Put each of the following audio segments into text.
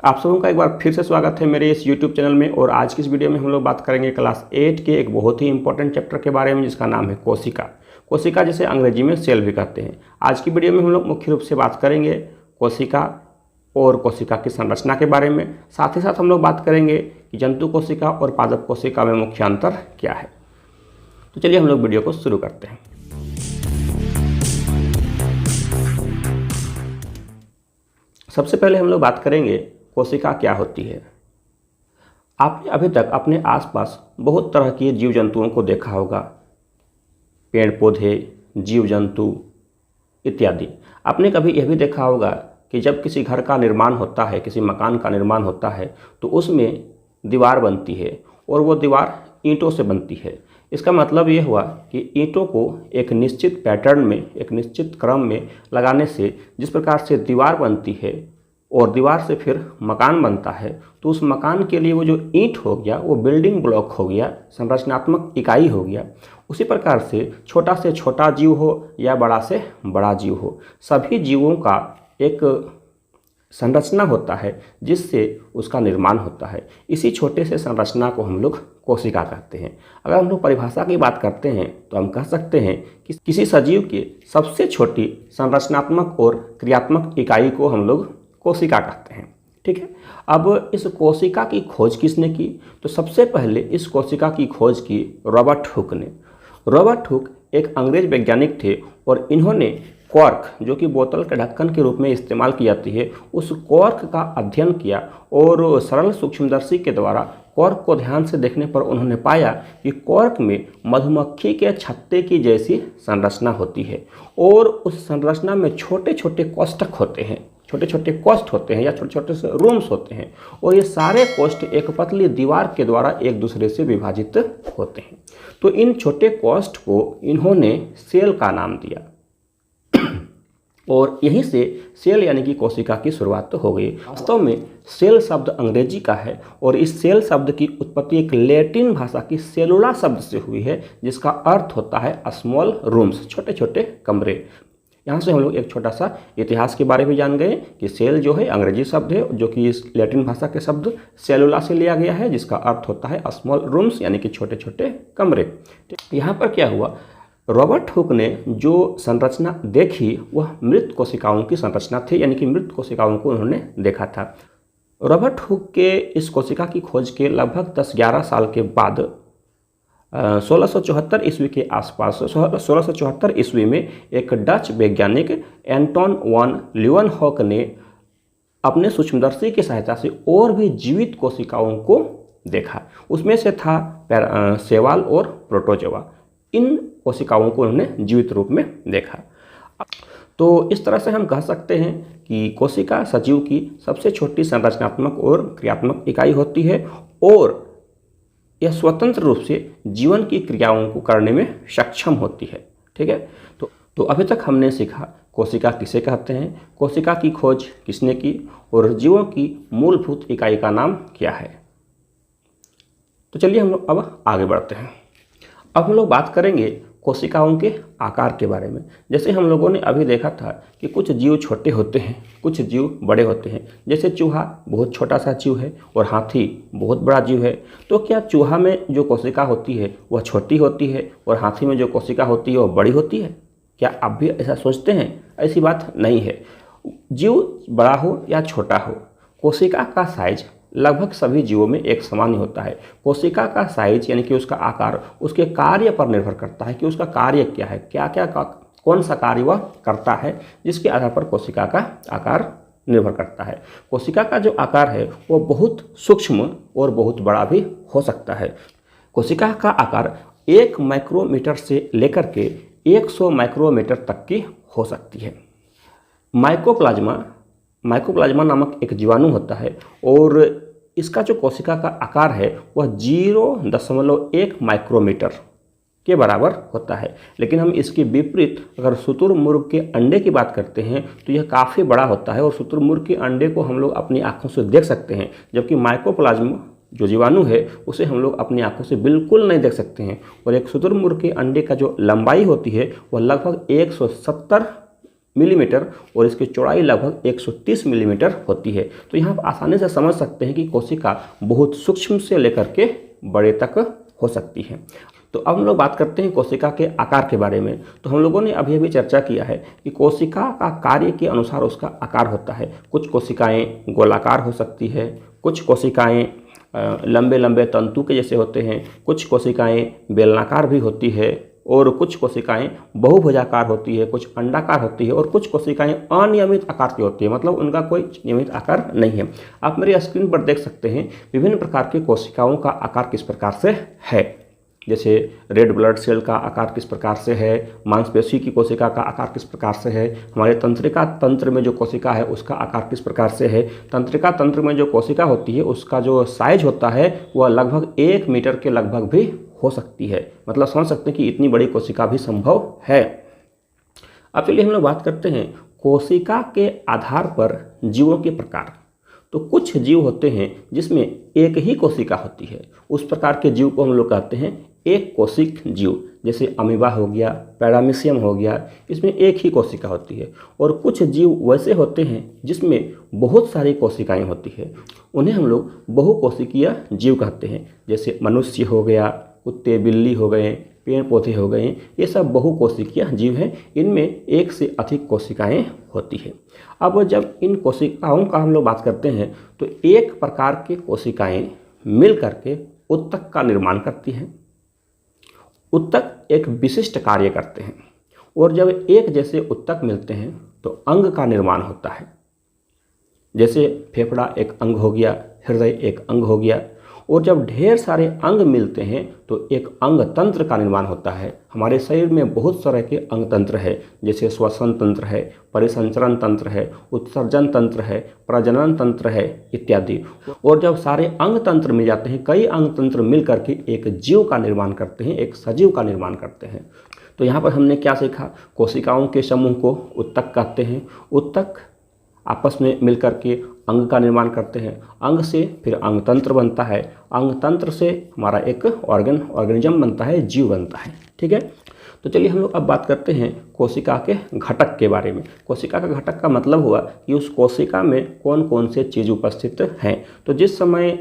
आप सबों का एक बार फिर से स्वागत है मेरे इस YouTube चैनल में। और आज की इस वीडियो में हम लोग बात करेंगे क्लास 8 के एक बहुत ही इंपॉर्टेंट चैप्टर के बारे में, जिसका नाम है कोशिका। कोशिका जिसे अंग्रेजी में सेल भी कहते हैं। आज की वीडियो में हम लोग मुख्य रूप से बात करेंगे कोशिका और कोशिका की संरचना के बारे में। साथ ही साथ हम लोग बात करेंगे कि जंतु कोशिका और पादप कोशिका में मुख्य अंतर क्या है। तो चलिए हम लोग वीडियो को शुरू करते हैं। सबसे पहले हम लोग बात करेंगे कोशिका क्या होती है। आपने अभी तक अपने आसपास बहुत तरह के जीव जंतुओं को देखा होगा, पेड़ पौधे, जीव जंतु इत्यादि। आपने कभी यह भी देखा होगा कि जब किसी घर का निर्माण होता है, किसी मकान का निर्माण होता है, तो उसमें दीवार बनती है और वो दीवार ईंटों से बनती है। इसका मतलब ये हुआ कि ईंटों को एक निश्चित पैटर्न में, एक निश्चित क्रम में लगाने से जिस प्रकार से दीवार बनती है और दीवार से फिर मकान बनता है, तो उस मकान के लिए वो जो ईंट हो गया वो बिल्डिंग ब्लॉक हो गया, संरचनात्मक इकाई हो गया। उसी प्रकार से छोटा जीव हो या बड़ा से बड़ा जीव हो, सभी जीवों का एक संरचना होता है जिससे उसका निर्माण होता है। इसी छोटे से संरचना को हम लोग कोशिका कहते हैं। अगर हम लोग परिभाषा की बात करते हैं तो हम कह सकते हैं कि किसी सजीव के सबसे छोटी संरचनात्मक और क्रियात्मक इकाई को हम लोग कोशिका कहते हैं। ठीक है। अब इस कोशिका की खोज किसने की? तो सबसे पहले इस कोशिका की खोज की रॉबर्ट हुक ने। रॉबर्ट हुक एक अंग्रेज वैज्ञानिक थे और इन्होंने कॉर्क, जो कि बोतल के ढक्कन के रूप में इस्तेमाल की जाती है, उस कॉर्क का अध्ययन किया और सरल सूक्ष्मदर्शी के द्वारा कॉर्क को ध्यान से देखने पर उन्होंने पाया कि कॉर्क में मधुमक्खी के छत्ते की जैसी संरचना होती है और उस संरचना में छोटे छोटे कोष्ठक होते हैं, छोटे छोटे कोष्ठ होते हैं या छोटे छोटे से रूम्स होते हैं, और ये सारे कोष्ठ एक पतली दीवार के द्वारा एक दूसरे से विभाजित होते हैं। तो इन छोटे कोष्ठ को इन्होंने सेल का नाम दिया और यहीं से सेल यानी कि कोशिका की शुरुआत तो हो गई। वास्तव में सेल शब्द अंग्रेजी का है और इस सेल शब्द की उत्पत्ति एक लैटिन भाषा की सेलुला शब्द से हुई है, जिसका अर्थ होता है स्मॉल रूम्स, छोटे छोटे कमरे। यहाँ से हम लोग एक छोटा सा इतिहास के बारे में जान गए कि सेल जो है अंग्रेजी शब्द है, जो कि इस लैटिन भाषा के शब्द सेलुला से लिया गया है, जिसका अर्थ होता है स्मॉल रूम्स यानी कि छोटे छोटे कमरे। यहाँ पर क्या हुआ, रॉबर्ट हुक ने जो संरचना देखी वह मृत कोशिकाओं की संरचना थी, यानी कि मृत कोशिकाओं को उन्होंने देखा था। रॉबर्ट हुक के इस कोशिका की खोज के लगभग 10-11 साल के बाद 1674 ईस्वी के आसपास, 1674 ईस्वी में एक डच वैज्ञानिक एंटोन वान ल्यूवेनहॉक ने अपने सूक्ष्मदर्शी की सहायता से और भी जीवित कोशिकाओं को देखा। उसमें से था शैवाल और प्रोटोजोआ। इन कोशिकाओं को उन्होंने जीवित रूप में देखा। तो इस तरह से हम कह सकते हैं कि कोशिका सजीव की सबसे छोटी संरचनात्मक और क्रियात्मक इकाई होती है और यह स्वतंत्र रूप से जीवन की क्रियाओं को करने में सक्षम होती है। ठीक है। तो अभी तक हमने सीखा कोशिका किसे कहते हैं, कोशिका की खोज किसने की और जीवों की मूलभूत इकाई का नाम क्या है। तो चलिए हम लोग अब आगे बढ़ते हैं। अब हम लोग बात करेंगे कोशिकाओं के आकार के बारे में। जैसे हम लोगों ने अभी देखा था कि कुछ जीव छोटे होते हैं, कुछ जीव बड़े होते हैं। जैसे चूहा बहुत छोटा सा जीव है और हाथी बहुत बड़ा जीव है। तो क्या चूहा में जो कोशिका होती है वह छोटी होती है और हाथी में जो कोशिका होती है वह बड़ी होती है? क्या आप भी ऐसा सोचते हैं? ऐसी बात नहीं है। जीव बड़ा हो या छोटा हो, कोशिका का साइज लगभग सभी जीवों में एक समान ही होता है। कोशिका का साइज यानी कि उसका आकार उसके कार्य पर निर्भर करता है कि उसका कार्य क्या है, कौन सा कार्य वह करता है, जिसके आधार पर कोशिका का आकार निर्भर करता है। कोशिका का जो आकार है वो बहुत सूक्ष्म और बहुत बड़ा भी हो सकता है। कोशिका का आकार 1 माइक्रोमीटर से लेकर के 100 माइक्रोमीटर तक की हो सकती है। माइकोप्लाज्मा नामक एक जीवाणु होता है और इसका जो कोशिका का आकार है वह 0.1 माइक्रोमीटर के बराबर होता है। लेकिन हम इसके विपरीत अगर शुतुरमुर्ग के अंडे की बात करते हैं तो यह काफ़ी बड़ा होता है और शुतुरमुर्ग के अंडे को हम लोग अपनी आँखों से देख सकते हैं, जबकि माइकोप्लाज्मा जो जीवाणु है उसे हम लोग अपनी आँखों से बिल्कुल नहीं देख सकते हैं। और एक शुतुरमुर्ग के अंडे का जो लंबाई होती है वह लगभग 170 मिलीमीटर और इसकी चौड़ाई लगभग 130 मिलीमीटर होती है। तो यहाँ आप आसानी से समझ सकते हैं कि कोशिका बहुत सूक्ष्म से लेकर के बड़े तक हो सकती है। तो अब हम लोग बात करते हैं कोशिका के आकार के बारे में। तो हम लोगों ने अभी अभी चर्चा किया है कि कोशिका का कार्य के अनुसार उसका आकार होता है। कुछ कोशिकाएं गोलाकार हो सकती है, कुछ कोशिकाएं लंबे लंबे तंतु के जैसे होते हैं, कुछ कोशिकाएं बेलनाकार भी होती है और कुछ कोशिकाएं बहुभुजाकार होती है, कुछ अंडाकार होती है और कुछ कोशिकाएं अनियमित आकार की होती है, मतलब उनका कोई नियमित आकार नहीं है। आप मेरी स्क्रीन पर देख सकते हैं विभिन्न प्रकार की कोशिकाओं का आकार किस प्रकार से है। जैसे रेड ब्लड सेल का आकार किस प्रकार से है, मांसपेशी की कोशिका का आकार किस प्रकार से है, हमारे तंत्रिका तंत्र में जो कोशिका है उसका आकार किस प्रकार से है। तंत्रिका तंत्र में जो कोशिका होती है उसका जो साइज होता है वह लगभग 1 मीटर के लगभग भी हो सकती है, मतलब समझ सकते हैं कि इतनी बड़ी कोशिका भी संभव है। अब चलिए हम लोग बात करते हैं कोशिका के आधार पर जीवों के प्रकार। तो कुछ जीव होते हैं जिसमें एक ही कोशिका होती है, उस प्रकार के जीव को हम लोग कहते हैं एक कोशिक जीव। जैसे अमीबा हो गया, पैरामीशियम हो गया, इसमें एक ही कोशिका होती है। और कुछ जीव वैसे होते हैं जिसमें बहुत सारी कोशिकाएं होती है, उन्हें हम लोग बहुकोशिकीय जीव कहते हैं। जैसे मनुष्य हो गया, कुत्ते बिल्ली हो गए, पेड़ पौधे हो गए, ये सब बहुकोशिकीय जीव हैं। इनमें एक से अधिक कोशिकाएं होती है। अब जब इन कोशिकाओं का हम लोग बात करते हैं तो एक प्रकार के कोशिकाएं मिल करके उत्तक का निर्माण करती हैं। उत्तक एक विशिष्ट कार्य करते हैं और जब एक जैसे उत्तक मिलते हैं तो अंग का निर्माण होता है। जैसे फेफड़ा एक अंग हो गया, हृदय एक अंग हो गया। और जब ढेर सारे अंग मिलते हैं तो एक अंग तंत्र का निर्माण होता है। हमारे शरीर में बहुत तरह के अंग तंत्र है, जैसे श्वसन तंत्र है, परिसंचरण तंत्र है, उत्सर्जन तंत्र है, प्रजनन तंत्र है इत्यादि। और जब सारे अंग तंत्र मिल जाते हैं, कई अंग तंत्र मिल करके एक जीव का निर्माण करते हैं, एक सजीव का निर्माण करते हैं। तो यहाँ पर हमने क्या सीखा, कोशिकाओं के समूह को उत्तक कहते हैं। उत्तक आपस में मिलकर के अंग का निर्माण करते हैं, अंग से फिर अंग तंत्र बनता है, अंग तंत्र से हमारा एक ऑर्गेनिज्म बनता है, जीव बनता है। ठीक है, तो चलिए हम लोग अब बात करते हैं कोशिका के घटक के बारे में। कोशिका का घटक का मतलब हुआ कि उस कोशिका में कौन कौन से चीज़ उपस्थित हैं। तो जिस समय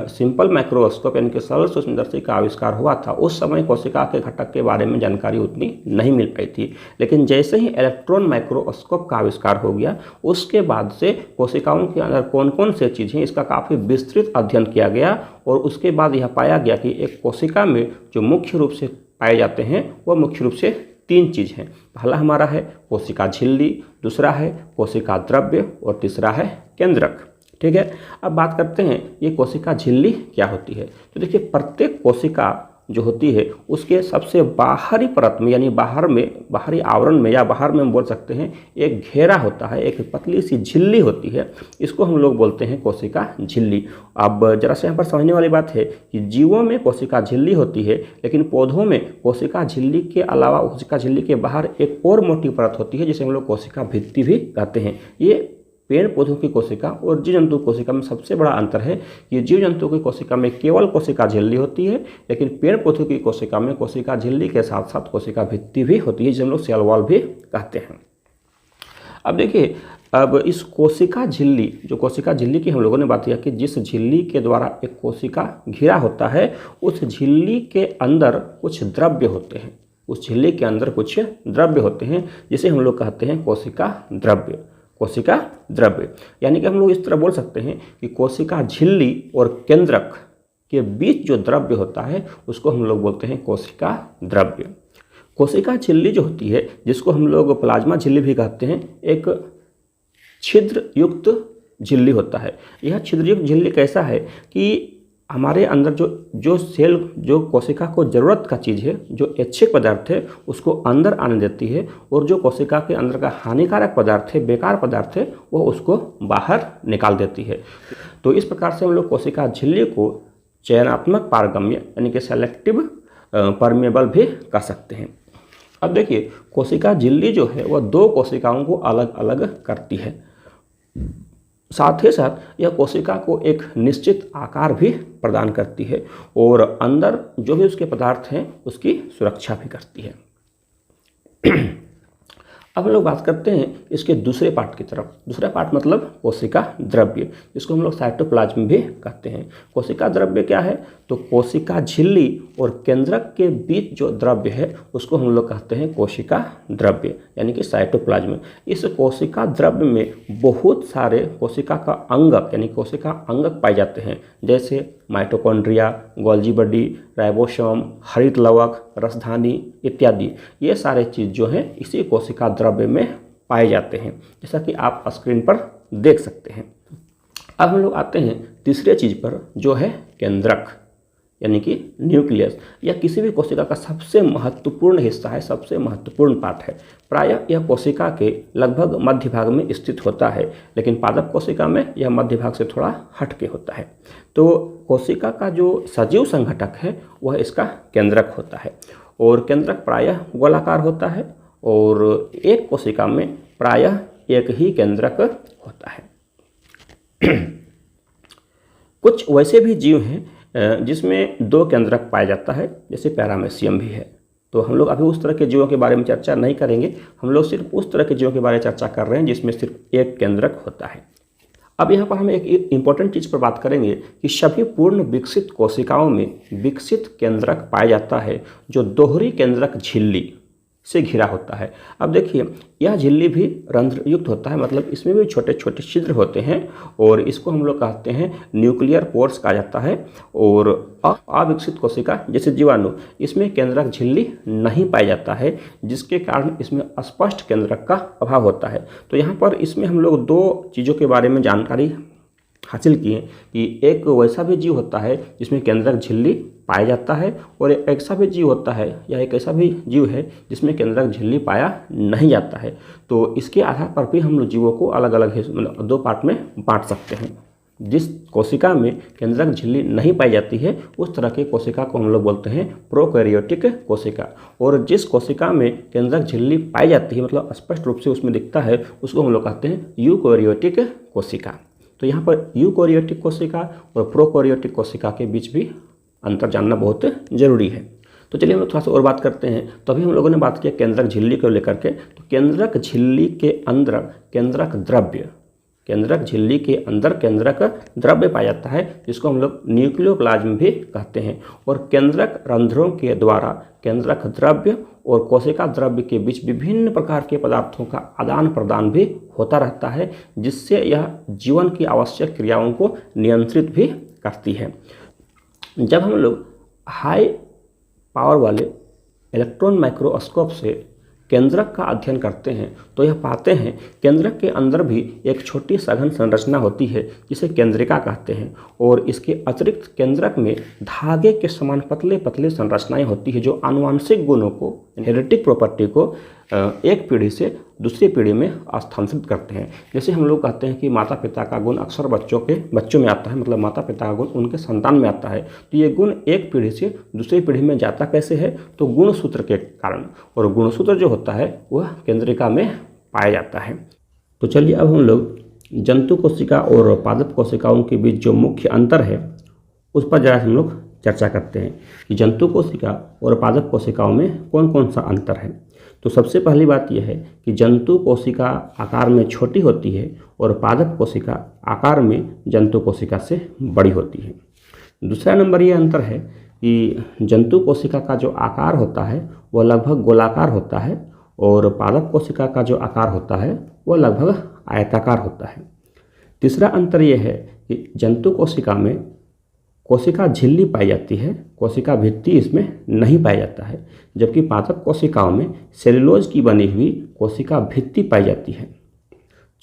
सिंपल माइक्रोस्कोप यानी कि सरल सूक्ष्मदर्शी का आविष्कार हुआ था, उस समय कोशिका के घटक के बारे में जानकारी उतनी नहीं मिल पाई थी। लेकिन जैसे ही इलेक्ट्रॉन माइक्रोस्कोप का आविष्कार हो गया, उसके बाद से कोशिकाओं के अंदर कौन कौन से चीज़ हैं इसका काफ़ी विस्तृत अध्ययन किया गया। और उसके बाद यह पाया गया कि एक कोशिका में जो मुख्य रूप से पाए जाते हैं वह मुख्य रूप से 3 चीज़ हैं। पहला हमारा है कोशिका झिल्ली, दूसरा है कोशिका द्रव्य और तीसरा है केंद्रक। ठीक है, अब बात करते हैं ये कोशिका झिल्ली क्या होती है। तो देखिए, प्रत्येक कोशिका जो होती है उसके सबसे बाहरी परत में यानी बाहरी आवरण में या बाहर में हम बोल सकते हैं एक घेरा होता है, एक पतली सी झिल्ली होती है, इसको हम लोग बोलते हैं कोशिका झिल्ली। अब जरा से यहाँ पर समझने वाली बात है कि जीवों में कोशिका झिल्ली होती है, लेकिन पौधों में कोशिका झिल्ली के अलावा कोशिका झिल्ली के बाहर एक और मोटी परत होती है जिसे हम लोग कोशिका भित्ति भी कहते हैं। ये पेड़ पौधों की कोशिका और जीव जंतु कोशिका में सबसे बड़ा अंतर है कि जीव जंतु की कोशिका में केवल कोशिका झिल्ली होती है, लेकिन पेड़ पौधों की कोशिका में कोशिका झिल्ली के साथ साथ कोशिका भित्ति भी होती है, जिसे हम लोग सेल वॉल भी कहते हैं। अब देखिए, अब इस कोशिका झिल्ली, जो कोशिका झिल्ली की हम लोगों ने बात किया कि जिस झिल्ली के द्वारा एक कोशिका घिरा होता है, उस झिल्ली के अंदर कुछ द्रव्य होते हैं, उस झिल्ली के अंदर कुछ द्रव्य होते हैं जिसे हम लोग कहते हैं कोशिका द्रव्य। कोशिका द्रव्य यानी कि हम लोग इस तरह बोल सकते हैं कि कोशिका झिल्ली और केंद्रक के बीच जो द्रव्य होता है उसको हम लोग बोलते हैं कोशिका द्रव्य। कोशिका झिल्ली जो होती है, जिसको हम लोग प्लाज्मा झिल्ली भी कहते हैं, एक छिद्र युक्त झिल्ली होता है। यह छिद्र युक्त झिल्ली कैसा है कि हमारे अंदर जो सेल, जो कोशिका को ज़रूरत का चीज़ है, जो ऐच्छिक पदार्थ है, उसको अंदर आने देती है, और जो कोशिका के अंदर का हानिकारक पदार्थ है, बेकार पदार्थ है, वो उसको बाहर निकाल देती है। तो इस प्रकार से हम लोग कोशिका झिल्ली को चयनात्मक पारगम्य यानी कि सेलेक्टिव परमेबल भी कह सकते हैं। अब देखिए, कोशिका झिल्ली जो है वह 2 कोशिकाओं को अलग अलग करती है, साथ ही साथ यह कोशिका को एक निश्चित आकार भी प्रदान करती है और अंदर जो भी उसके पदार्थ हैं उसकी सुरक्षा भी करती है। अब हम लोग बात करते हैं इसके दूसरे पार्ट की तरफ। दूसरा पार्ट मतलब कोशिका द्रव्य, जिसको हम लोग साइटोप्लाज्म भी कहते हैं। कोशिका द्रव्य क्या है? तो कोशिका झिल्ली और केंद्रक के बीच जो द्रव्य है उसको हम लोग कहते हैं कोशिका द्रव्य, यानी कि साइटोप्लाज्म। इस कोशिका द्रव्य में बहुत सारे कोशिका का अंगक यानी कोशिका अंगक पाए जाते हैं, जैसे माइटोकॉन्ड्रिया, गोल्जी बॉडी, राइबोसोम, हरित लवक, रसधानी इत्यादि। ये सारे चीज़ जो हैं इसी कोशिका द्रव्य में पाए जाते हैं, जैसा कि आप स्क्रीन पर देख सकते हैं। अब हम लोग आते हैं तीसरे चीज़ पर, जो है केंद्रक यानी कि न्यूक्लियस। यह किसी भी कोशिका का सबसे महत्वपूर्ण हिस्सा है, सबसे महत्वपूर्ण पार्ट है। प्रायः यह कोशिका के लगभग मध्य भाग में स्थित होता है, लेकिन पादप कोशिका में यह मध्य भाग से थोड़ा हट के होता है। तो कोशिका का जो सजीव संघटक है वह इसका केंद्रक होता है, और केंद्रक प्रायः गोलाकार होता है, और एक कोशिका में प्रायः एक ही केंद्रक होता है। कुछ वैसे भी जीव हैं जिसमें दो केंद्रक पाया जाता है, जैसे पैरामेशियम भी है। तो हम लोग अभी उस तरह के जीवों के बारे में चर्चा नहीं करेंगे, हम लोग सिर्फ उस तरह के जीवों के बारे में चर्चा कर रहे हैं जिसमें सिर्फ एक केंद्रक होता है। अब यहाँ पर हम एक इम्पॉर्टेंट चीज़ पर बात करेंगे कि सभी पूर्ण विकसित कोशिकाओं में विकसित केंद्रक पाया जाता है, जो दोहरी केंद्रक झिल्ली से घिरा होता है। अब देखिए, यह झिल्ली भी रंध्र युक्त होता है, मतलब इसमें भी छोटे छोटे छिद्र होते हैं, और इसको हम लोग कहते हैं न्यूक्लियर पोर्स कहा जाता है। और अविकसित कोशिका जैसे जीवाणु, इसमें केंद्रक झिल्ली नहीं पाया जाता है, जिसके कारण इसमें स्पष्ट केंद्रक का अभाव होता है। तो यहाँ पर इसमें हम लोग दो चीज़ों के बारे में जानकारी हासिल किए कि एक वैसा भी जीव होता है जिसमें केंद्रक झिल्ली पाया जाता है, और एक ऐसा भी जीव होता है या एक ऐसा भी जीव है जिसमें केंद्रक झिल्ली पाया नहीं जाता है। तो इसके आधार पर भी हम लोग जीवों को अलग अलग मतलब दो पार्ट में बांट सकते हैं। जिस कोशिका में केंद्रक झिल्ली नहीं पाई जाती है उस तरह की कोशिका को हम लोग बोलते हैं प्रोकैरियोटिक कोशिका, और जिस कोशिका में केंद्रक झिल्ली पाई जाती है मतलब स्पष्ट रूप से उसमें दिखता है, उसको हम लोग कहते हैं यूकैरियोटिक कोशिका। तो यहाँ पर यूकैरियोटिक कोशिका और प्रोकैरियोटिक कोशिका के बीच भी अंतर जानना बहुत जरूरी है। तो चलिए हम लोग थोड़ा सा और बात करते हैं। तो अभी हम लोगों ने बात किया केंद्रक झिल्ली को लेकर के। तो केंद्रक झिल्ली के अंदर केंद्रक द्रव्य, केंद्रक झिल्ली के अंदर केंद्रक द्रव्य पाया जाता है, जिसको हम लोग न्यूक्लियोप्लाज्म भी कहते हैं। और केंद्रक रंध्रों के द्वारा केंद्रक द्रव्य और कोशिका द्रव्य के बीच विभिन्न प्रकार के पदार्थों का आदान प्रदान भी होता रहता है, जिससे यह जीवन की आवश्यक क्रियाओं को नियंत्रित भी करती है। जब हम लोग हाई पावर वाले इलेक्ट्रॉन माइक्रोस्कोप से केंद्रक का अध्ययन करते हैं तो यह पाते हैं केंद्रक के अंदर भी एक छोटी सघन संरचना होती है जिसे केंद्रिका कहते हैं, और इसके अतिरिक्त केंद्रक में धागे के समान पतले पतले संरचनाएं होती है जो आनुवांशिक गुणों को, हेरिडिक प्रॉपर्टी को एक पीढ़ी से दूसरी पीढ़ी में स्थानांतरित करते हैं। जैसे हम लोग कहते हैं कि माता पिता का गुण अक्सर बच्चों में आता है, मतलब माता पिता का गुण उनके संतान में आता है। तो ये गुण एक पीढ़ी से दूसरी पीढ़ी में जाता कैसे है? तो गुणसूत्र के कारण, और गुणसूत्र जो होता है वह केंद्रिका में पाया जाता है। तो चलिए अब हम लोग जंतु कोशिका और पादप कोशिकाओं के बीच जो मुख्य अंतर है उस पर जरा हम लोग चर्चा करते हैं कि जंतु कोशिका और पादप कोशिकाओं में कौन कौन सा अंतर है। तो सबसे पहली बात यह है कि जंतु कोशिका आकार में छोटी होती है और पादप कोशिका आकार में जंतु कोशिका से बड़ी होती है। दूसरा नंबर ये अंतर है कि जंतु कोशिका का जो आकार होता है वह लगभग गोलाकार होता है, और पादप कोशिका का जो आकार होता है वह लगभग आयताकार होता है। तीसरा अंतर यह है कि जंतु कोशिका में कोशिका झिल्ली पाई जाती है, कोशिका भित्ति इसमें नहीं पाया जाता है, जबकि पादप कोशिकाओं में सेलुलोज की बनी हुई कोशिका भित्ति पाई जाती है।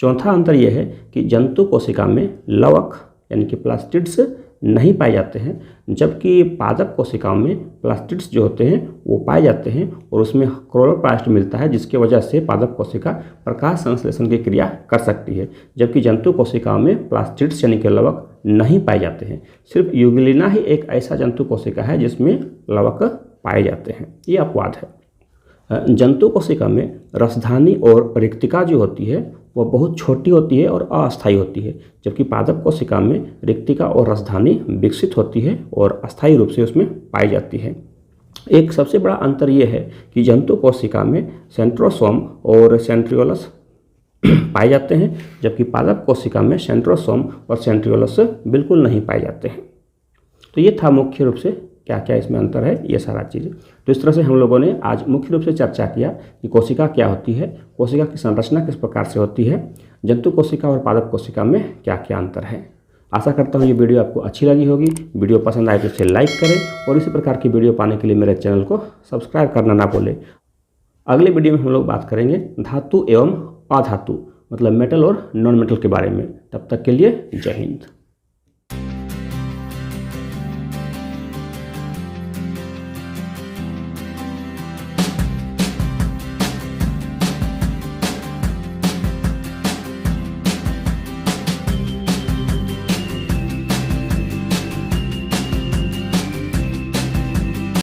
चौथा अंतर यह है कि जंतु कोशिका में लवक यानी कि प्लास्टिड्स नहीं पाए जाते हैं, जबकि पादप कोशिकाओं में प्लास्टिड्स जो होते हैं वो पाए जाते हैं, और उसमें क्लोरोप्लास्ट मिलता है जिसकी वजह से पादप कोशिका प्रकाश संश्लेषण की क्रिया कर सकती है, जबकि जंतु कोशिकाओं में प्लास्टिड्स यानी कि लवक नहीं पाए जाते हैं। सिर्फ यूग्लिना ही एक ऐसा जंतु कोशिका है जिसमें लवक पाए जाते हैं। ये अपवाद है। जंतु कोशिका में रसधानी और रिक्तिका जो होती है वह बहुत छोटी होती है और अस्थायी होती है, जबकि पादप कोशिका में रिक्तिका और रसधानी विकसित होती है और अस्थायी रूप से उसमें पाई जाती है। एक सबसे बड़ा अंतर ये है कि जंतु कोशिका में सेंट्रोसोम और सेंट्रियोलस पाए जाते हैं, जबकि पादप कोशिका में सेंट्रोसोम और सेंट्रियोलस बिल्कुल नहीं पाए जाते हैं। तो ये था मुख्य रूप से क्या क्या इसमें अंतर है, ये सारा चीज़ें। तो इस तरह से हम लोगों ने आज मुख्य रूप से चर्चा किया कि कोशिका क्या होती है, कोशिका की संरचना किस प्रकार से होती है, जंतु कोशिका और पादप कोशिका में क्या क्या अंतर है। आशा करता हूँ ये वीडियो आपको अच्छी लगी होगी। वीडियो पसंद आए तो इसे लाइक करें और इसी प्रकार की वीडियो पाने के लिए मेरे चैनल को सब्सक्राइब करना ना भूलें। अगले वीडियो में हम लोग बात करेंगे धातु एवं अधातु, मतलब मेटल और नॉन मेटल के बारे में। तब तक के लिए जय हिंद।